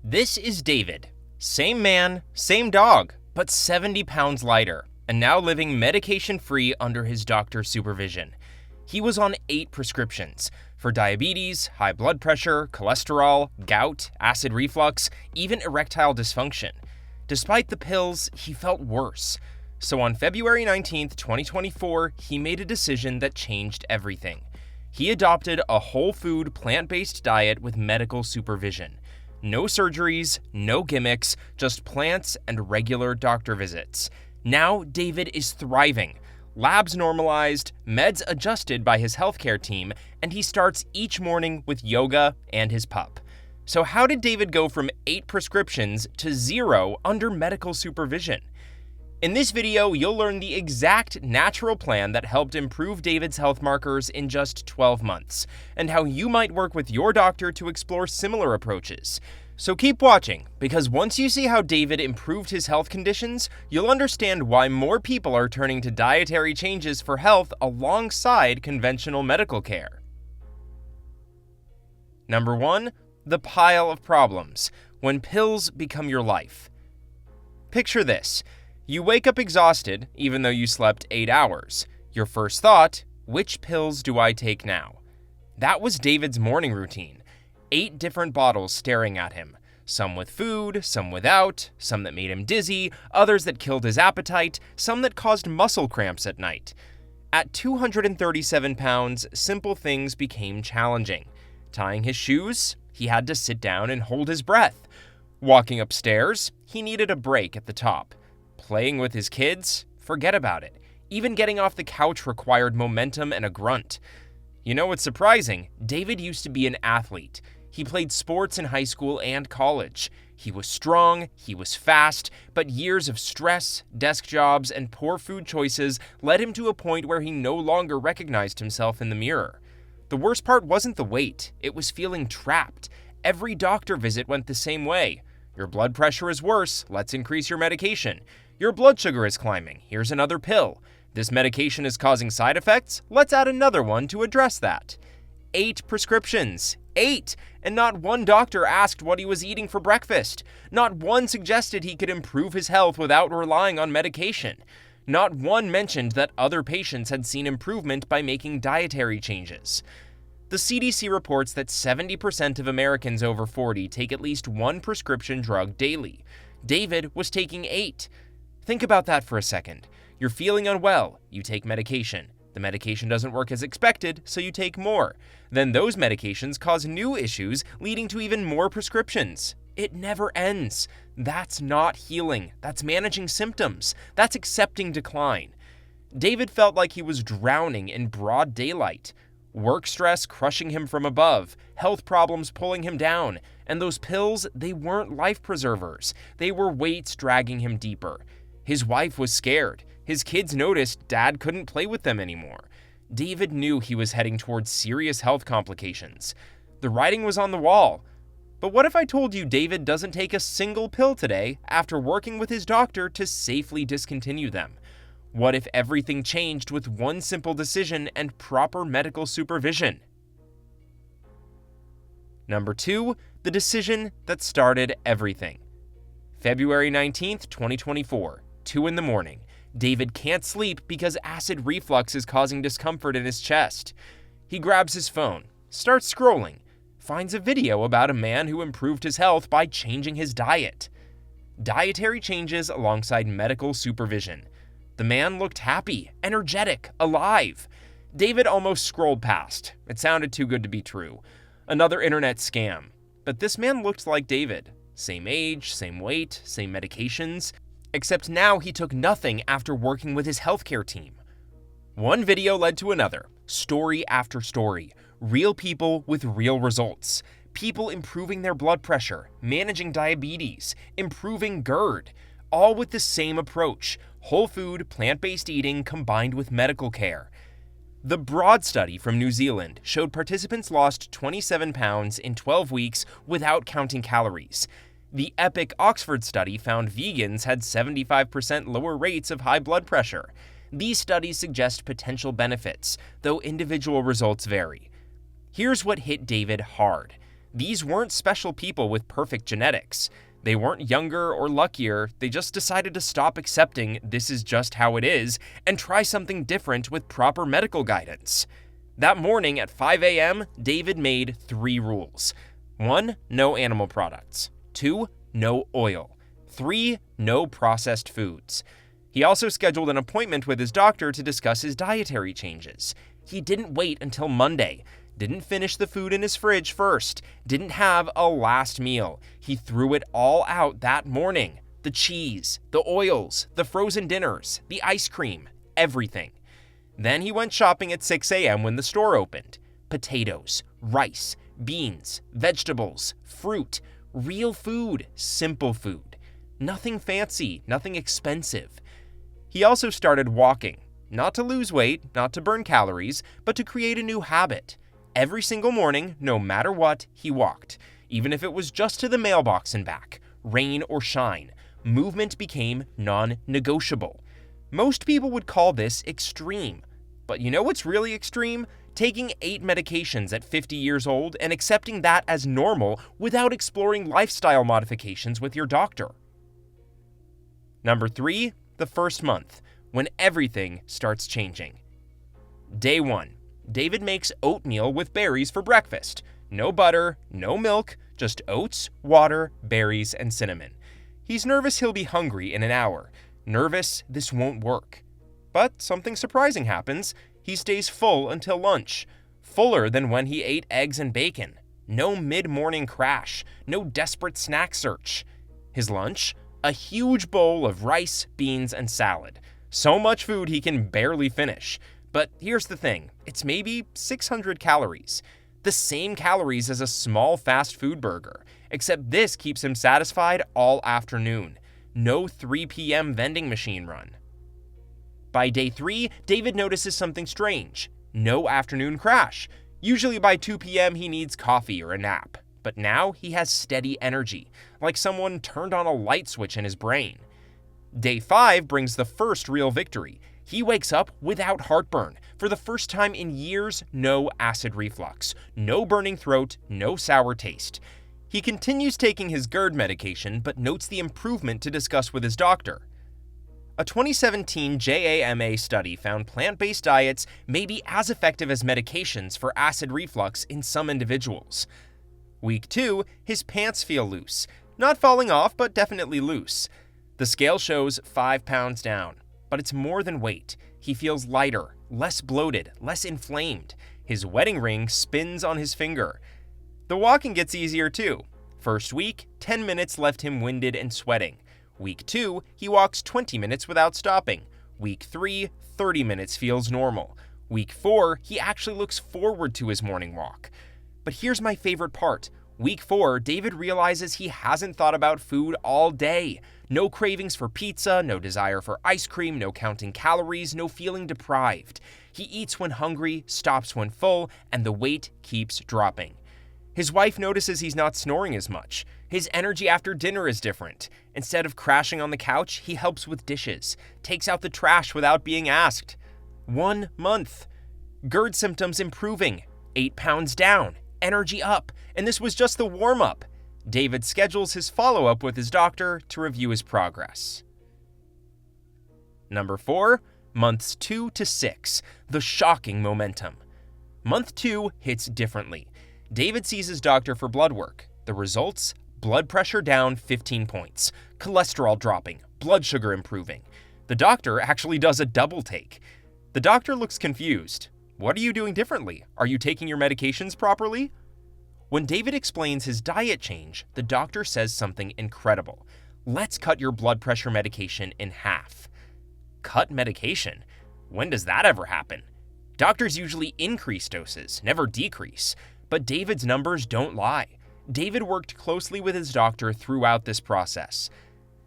This is David. Same man, same dog, but 70 pounds lighter, and now living medication-free under his doctor's supervision. He was on 8 prescriptions for diabetes, high blood pressure, cholesterol, gout, acid reflux, even erectile dysfunction. Despite the pills, he felt worse. So on February 19th, 2024, he made a decision that changed everything. He adopted a whole food, plant-based diet with medical supervision. No surgeries, no gimmicks, just plants and regular doctor visits. Now, David is thriving. Labs normalized, meds adjusted by his healthcare team, and he starts each morning with yoga and his pup. So how did David go from 8 prescriptions to 0 under medical supervision? In this video, you'll learn the exact natural plan that helped improve David's health markers in just 12 months, and how you might work with your doctor to explore similar approaches. So keep watching, because once you see how David improved his health conditions, you'll understand why more people are turning to dietary changes for health alongside conventional medical care. Number 1. The pile of problems, when pills become your life. Picture this. You wake up exhausted, even though you slept 8 hours. Your first thought, which pills do I take now? That was David's morning routine. 8 different bottles staring at him. Some with food, some without, some that made him dizzy, others that killed his appetite, some that caused muscle cramps at night. At 237 pounds, simple things became challenging. Tying his shoes, he had to sit down and hold his breath. Walking upstairs, he needed a break at the top. Playing with his kids? Forget about it. Even getting off the couch required momentum and a grunt. You know what's surprising? David used to be an athlete. He played sports in high school and college. He was strong, he was fast, but years of stress, desk jobs, and poor food choices led him to a point where he no longer recognized himself in the mirror. The worst part wasn't the weight, it was feeling trapped. Every doctor visit went the same way. Your blood pressure is worse, let's increase your medication. Your blood sugar is climbing, here's another pill. This medication is causing side effects, let's add another one to address that. 8 prescriptions. 8! And not one doctor asked what he was eating for breakfast. Not one suggested he could improve his health without relying on medication. Not one mentioned that other patients had seen improvement by making dietary changes. The CDC reports that 70% of Americans over 40 take at least 1 prescription drug daily. David was taking 8. Think about that for a second. You're feeling unwell, you take medication. The medication doesn't work as expected, so you take more. Then those medications cause new issues, leading to even more prescriptions. It never ends. That's not healing. That's managing symptoms. That's accepting decline. David felt like he was drowning in broad daylight. Work stress crushing him from above, health problems pulling him down, and those pills, they weren't life preservers. They were weights dragging him deeper. His wife was scared. His kids noticed Dad couldn't play with them anymore. David knew he was heading towards serious health complications. The writing was on the wall. But what if I told you David doesn't take a single pill today after working with his doctor to safely discontinue them? What if everything changed with one simple decision and proper medical supervision? Number 2, the decision that started everything. February 19th, 2024, 2 in the morning. David can't sleep because acid reflux is causing discomfort in his chest. He grabs his phone, starts scrolling, finds a video about a man who improved his health by changing his diet. Dietary changes alongside medical supervision. The man looked happy, energetic, alive. David almost scrolled past. It sounded too good to be true. Another internet scam. But this man looked like David. Same age, same weight, same medications. Except now he took nothing after working with his healthcare team. One video led to another, story after story, real people with real results. People improving their blood pressure, managing diabetes, improving GERD, all with the same approach, whole food, plant-based eating combined with medical care. The Broad study from New Zealand showed participants lost 27 pounds in 12 weeks without counting calories. The Epic Oxford study found vegans had 75% lower rates of high blood pressure. These studies suggest potential benefits, though individual results vary. Here's what hit David hard. These weren't special people with perfect genetics. They weren't younger or luckier, they just decided to stop accepting this is just how it is and try something different with proper medical guidance. That morning at 5 a.m., David made 3 rules. 1. No animal products. 2. No oil. 3. No processed foods. He also scheduled an appointment with his doctor to discuss his dietary changes. He didn't wait until Monday. Didn't finish the food in his fridge first, didn't have a last meal. He threw it all out that morning. The cheese, the oils, the frozen dinners, the ice cream, everything. Then he went shopping at 6 a.m. when the store opened. Potatoes, rice, beans, vegetables, fruit, real food, simple food. Nothing fancy, nothing expensive. He also started walking, not to lose weight, not to burn calories, but to create a new habit. Every single morning, no matter what, he walked, even if it was just to the mailbox and back, rain or shine. Movement became non-negotiable. Most people would call this extreme. But you know what's really extreme? Taking 8 medications at 50 years old and accepting that as normal without exploring lifestyle modifications with your doctor. Number 3, the first month, when everything starts changing. Day 1. David makes oatmeal with berries for breakfast. No butter, no milk, just oats, water, berries, and cinnamon. He's nervous he'll be hungry in an hour. Nervous this won't work. But something surprising happens. He stays full until lunch. Fuller than when he ate eggs and bacon. No mid-morning crash. No desperate snack search. His lunch? A huge bowl of rice, beans, and salad. So much food he can barely finish. But here's the thing, it's maybe 600 calories. The same calories as a small fast food burger, except this keeps him satisfied all afternoon. No 3 p.m. vending machine run. By day 3, David notices something strange. No afternoon crash. Usually by 2 p.m. he needs coffee or a nap. But now he has steady energy, like someone turned on a light switch in his brain. Day 5 brings the first real victory. He wakes up without heartburn. For the first time in years, no acid reflux, no burning throat, no sour taste. He continues taking his GERD medication, but notes the improvement to discuss with his doctor. A 2017 JAMA study found plant-based diets may be as effective as medications for acid reflux in some individuals. Week 2, his pants feel loose. Not falling off, but definitely loose. The scale shows 5 pounds down. But it's more than weight. He feels lighter, less bloated, less inflamed. His wedding ring spins on his finger. The walking gets easier too. First week, 10 minutes left him winded and sweating. Week 2, he walks 20 minutes without stopping. Week 3, 30 minutes feels normal. Week 4, he actually looks forward to his morning walk. But here's my favorite part. Week 4, David realizes he hasn't thought about food all day. No cravings for pizza, no desire for ice cream, no counting calories, no feeling deprived. He eats when hungry, stops when full, and the weight keeps dropping. His wife notices he's not snoring as much. His energy after dinner is different. Instead of crashing on the couch, he helps with dishes, takes out the trash without being asked. 1 month. GERD symptoms improving, 8 pounds down, energy up, and this was just the warm-up. David schedules his follow-up with his doctor to review his progress. Number 4, months 2 to 6, the shocking momentum. Month 2 hits differently. David sees his doctor for blood work. The results? Blood pressure down 15 points, cholesterol dropping, blood sugar improving. The doctor actually does a double take. The doctor looks confused. What are you doing differently? Are you taking your medications properly? When David explains his diet change, the doctor says something incredible. Let's cut your blood pressure medication in half. Cut medication? When does that ever happen? Doctors usually increase doses, never decrease. But David's numbers don't lie. David worked closely with his doctor throughout this process.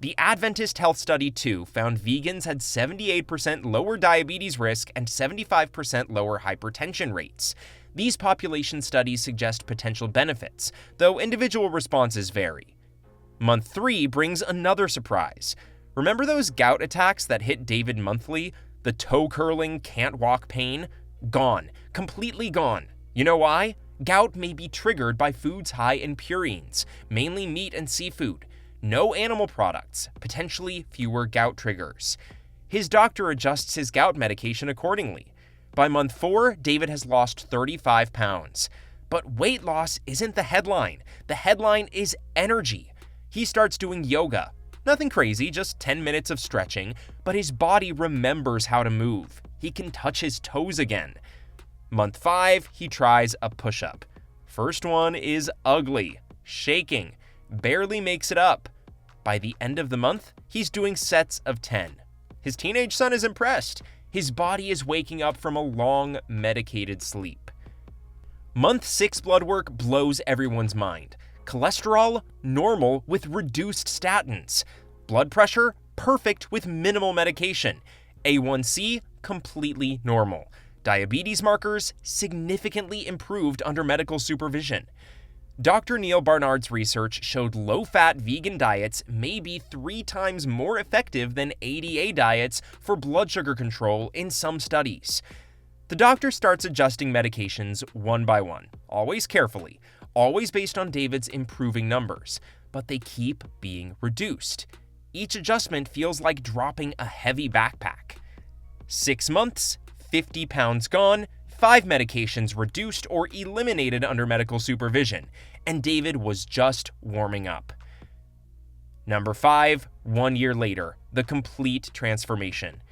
The Adventist Health Study 2 found vegans had 78% lower diabetes risk and 75% lower hypertension rates. These population studies suggest potential benefits, though individual responses vary. Month 3 brings another surprise. Remember those gout attacks that hit David monthly? The toe-curling, can't-walk pain? Gone. Completely gone. You know why? Gout may be triggered by foods high in purines, mainly meat and seafood. No animal products, potentially fewer gout triggers. His doctor adjusts his gout medication accordingly. By month 4, David has lost 35 pounds. But weight loss isn't the headline. The headline is energy. He starts doing yoga. Nothing crazy, just 10 minutes of stretching, but his body remembers how to move. He can touch his toes again. Month 5, he tries a push-up. First one is ugly, shaking, barely makes it up. By the end of the month, he's doing sets of 10. His teenage son is impressed. His body is waking up from a long, medicated sleep. Month 6 blood work blows everyone's mind. Cholesterol, normal with reduced statins. Blood pressure, perfect with minimal medication. A1C, completely normal. Diabetes markers, significantly improved under medical supervision. Dr. Neil Barnard's research showed low-fat vegan diets may be 3 times more effective than ADA diets for blood sugar control in some studies. The doctor starts adjusting medications one by one, always carefully, always based on David's improving numbers, but they keep being reduced. Each adjustment feels like dropping a heavy backpack. 6 months, 50 pounds gone, 5 medications reduced or eliminated under medical supervision, and David was just warming up. Number 5, 1 year later, the complete transformation.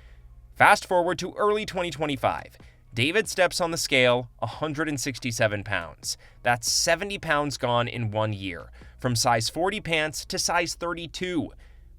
Fast forward to early 2025. David steps on the scale, 167 pounds. That's 70 pounds gone in 1 year, from size 40 pants to size 32.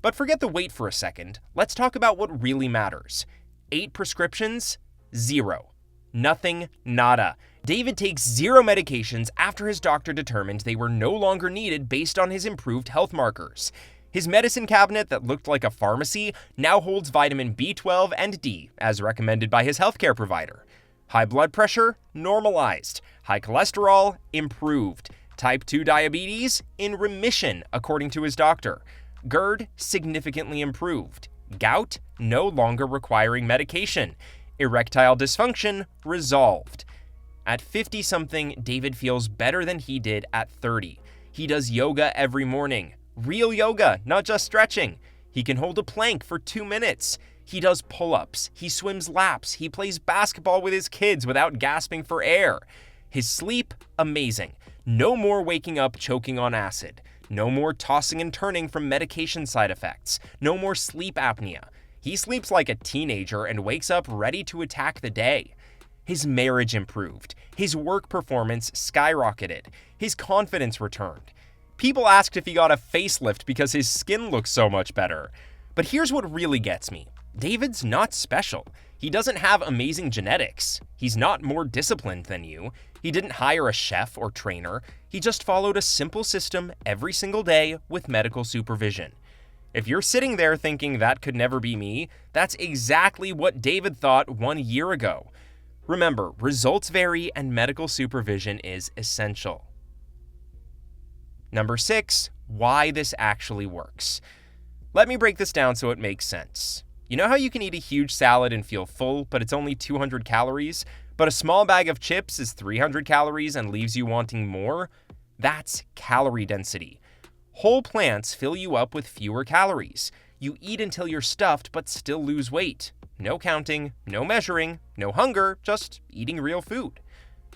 But forget the weight for a second. Let's talk about what really matters. 8 prescriptions, 0. Nothing, nada. David takes 0 medications after his doctor determined they were no longer needed based on his improved health markers. His medicine cabinet that looked like a pharmacy now holds vitamin B12 and D, as recommended by his healthcare provider. High blood pressure, normalized. High cholesterol, improved. Type 2 diabetes, in remission, according to his doctor. GERD, significantly improved. Gout, no longer requiring medication. Erectile dysfunction, resolved. At 50-something, David feels better than he did at 30. He does yoga every morning. Real yoga, not just stretching. He can hold a plank for 2 minutes. He does pull-ups, he swims laps, he plays basketball with his kids without gasping for air. His sleep, amazing. No more waking up choking on acid. No more tossing and turning from medication side effects. No more sleep apnea. He sleeps like a teenager and wakes up ready to attack the day. His marriage improved. His work performance skyrocketed. His confidence returned. People asked if he got a facelift because his skin looks so much better. But here's what really gets me. David's not special. He doesn't have amazing genetics. He's not more disciplined than you. He didn't hire a chef or trainer. He just followed a simple system every single day with medical supervision. If you're sitting there thinking that could never be me, that's exactly what David thought 1 year ago. Remember, results vary and medical supervision is essential. Number 6, why this actually works. Let me break this down so it makes sense. You know how you can eat a huge salad and feel full, but it's only 200 calories, but a small bag of chips is 300 calories and leaves you wanting more? That's calorie density. Whole plants fill you up with fewer calories. You eat until you're stuffed but still lose weight. No counting, no measuring, no hunger, just eating real food.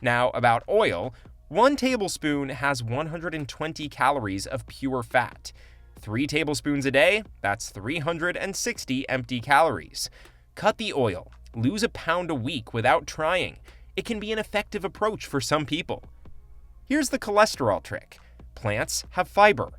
Now, about oil, 1 tablespoon has 120 calories of pure fat. 3 tablespoons a day, that's 360 empty calories. Cut the oil. Lose a pound a week without trying. It can be an effective approach for some people. Here's the cholesterol trick. Plants have fiber.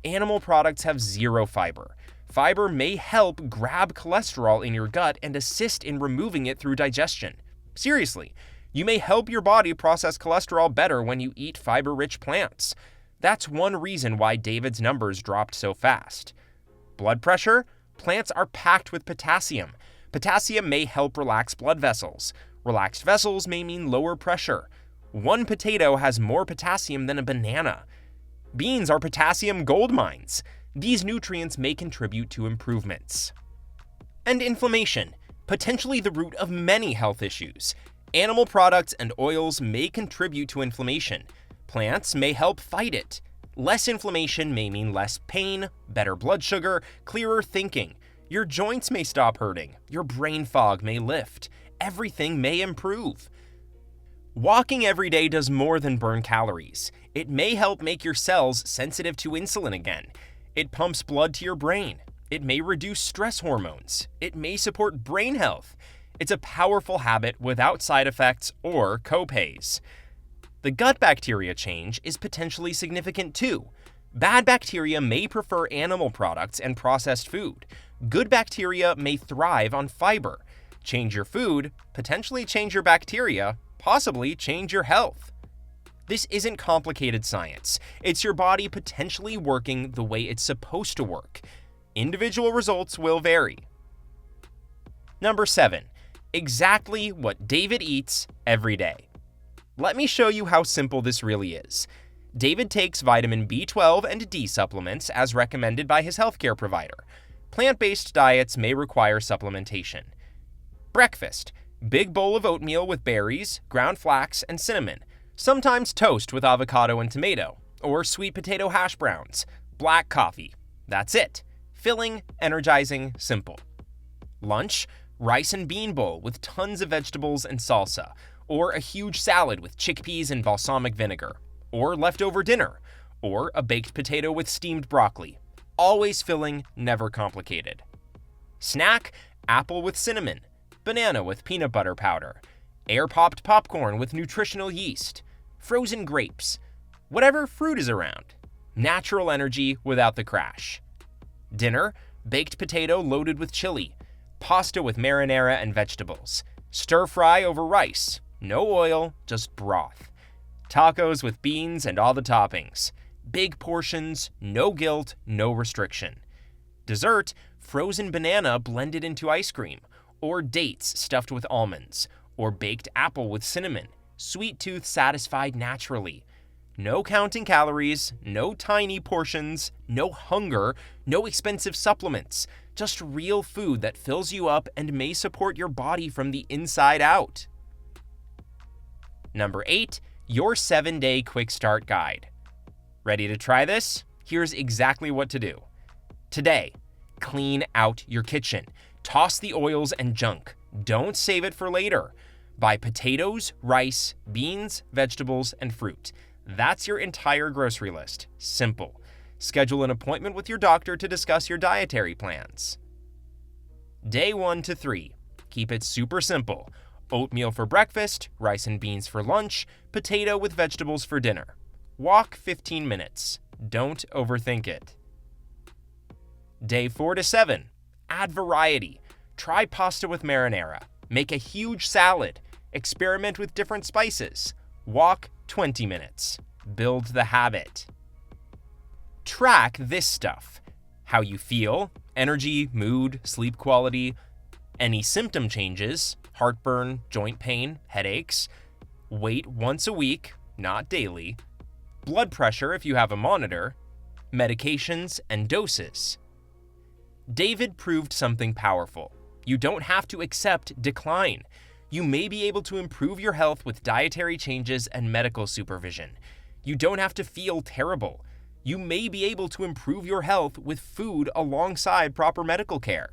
Animal products have 0 fiber. Fiber may help grab cholesterol in your gut and assist in removing it through digestion. Seriously, you may help your body process cholesterol better when you eat fiber-rich plants. That's one reason why David's numbers dropped so fast. Blood pressure? Plants are packed with potassium. Potassium may help relax blood vessels. Relaxed vessels may mean lower pressure. 1 potato has more potassium than a banana. Beans are potassium gold mines. These nutrients may contribute to improvements. And inflammation, potentially the root of many health issues. Animal products and oils may contribute to inflammation. Plants may help fight it. Less inflammation may mean less pain, better blood sugar, clearer thinking. Your joints may stop hurting. Your brain fog may lift. Everything may improve. Walking every day does more than burn calories. It may help make your cells sensitive to insulin again. It pumps blood to your brain. It may reduce stress hormones. It may support brain health. It's a powerful habit without side effects or copays. The gut bacteria change is potentially significant too. Bad bacteria may prefer animal products and processed food. Good bacteria may thrive on fiber. Change your food, potentially change your bacteria, possibly change your health. This isn't complicated science. It's your body potentially working the way it's supposed to work. Individual results will vary. Number 7. Exactly what David eats every day. Let me show you how simple this really is. David takes vitamin B12 and D supplements as recommended by his healthcare provider. Plant-based diets may require supplementation. Breakfast: big bowl of oatmeal with berries, ground flax, and cinnamon. Sometimes toast with avocado and tomato, or sweet potato hash browns. Black coffee. That's it. Filling, energizing, simple. Lunch: rice and bean bowl with tons of vegetables and salsa, or a huge salad with chickpeas and balsamic vinegar, or leftover dinner, or a baked potato with steamed broccoli. Always filling, never complicated. Snack: apple with cinnamon, banana with peanut butter powder, air-popped popcorn with nutritional yeast, frozen grapes, whatever fruit is around. Natural energy without the crash. Dinner: baked potato loaded with chili, pasta with marinara and vegetables, stir fry over rice, no oil, just broth. Tacos with beans and all the toppings. Big portions, no guilt, no restriction. Dessert: frozen banana blended into ice cream, or dates stuffed with almonds, or baked apple with cinnamon. Sweet tooth satisfied naturally. No counting calories, no tiny portions, no hunger, no expensive supplements. Just real food that fills you up and may support your body from the inside out. Number 8. Your 7-day quick start guide. Ready to try this? Here's exactly what to do. Today, clean out your kitchen. Toss the oils and junk. Don't save it for later. Buy potatoes, rice, beans, vegetables, and fruit. That's your entire grocery list. Simple. Schedule an appointment with your doctor to discuss your dietary plans. Day 1 to 3. Keep it super simple. Oatmeal for breakfast, rice and beans for lunch, potato with vegetables for dinner. Walk 15 minutes. Don't overthink it. Day 4 to 7. Add variety. Try pasta with marinara. Make a huge salad. Experiment with different spices. Walk 20 minutes. Build the habit. Track this stuff: how you feel, energy, mood, sleep quality, any symptom changes, heartburn, joint pain, headaches, weight once a week, not daily, blood pressure if you have a monitor, medications, and doses. David proved something powerful. You don't have to accept decline. You may be able to improve your health with dietary changes and medical supervision. You don't have to feel terrible. You may be able to improve your health with food alongside proper medical care.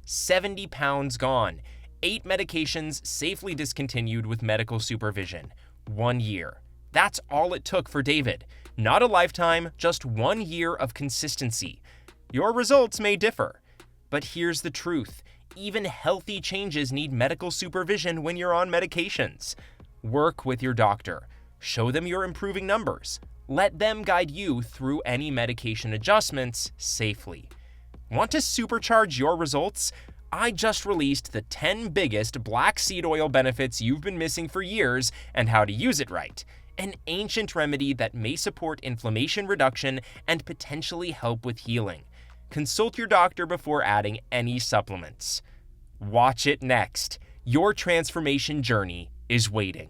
70 pounds gone. 8 medications safely discontinued with medical supervision. 1 year. That's all it took for David. Not a lifetime, just 1 year of consistency. Your results may differ. But here's the truth. Even healthy changes need medical supervision when you're on medications. Work with your doctor. Show them you're improving numbers. Let them guide you through any medication adjustments safely. Want to supercharge your results? I just released the 10 biggest black seed oil benefits you've been missing for years and how to use it right. An ancient remedy that may support inflammation reduction and potentially help with healing. Consult your doctor before adding any supplements. Watch it next. Your transformation journey is waiting.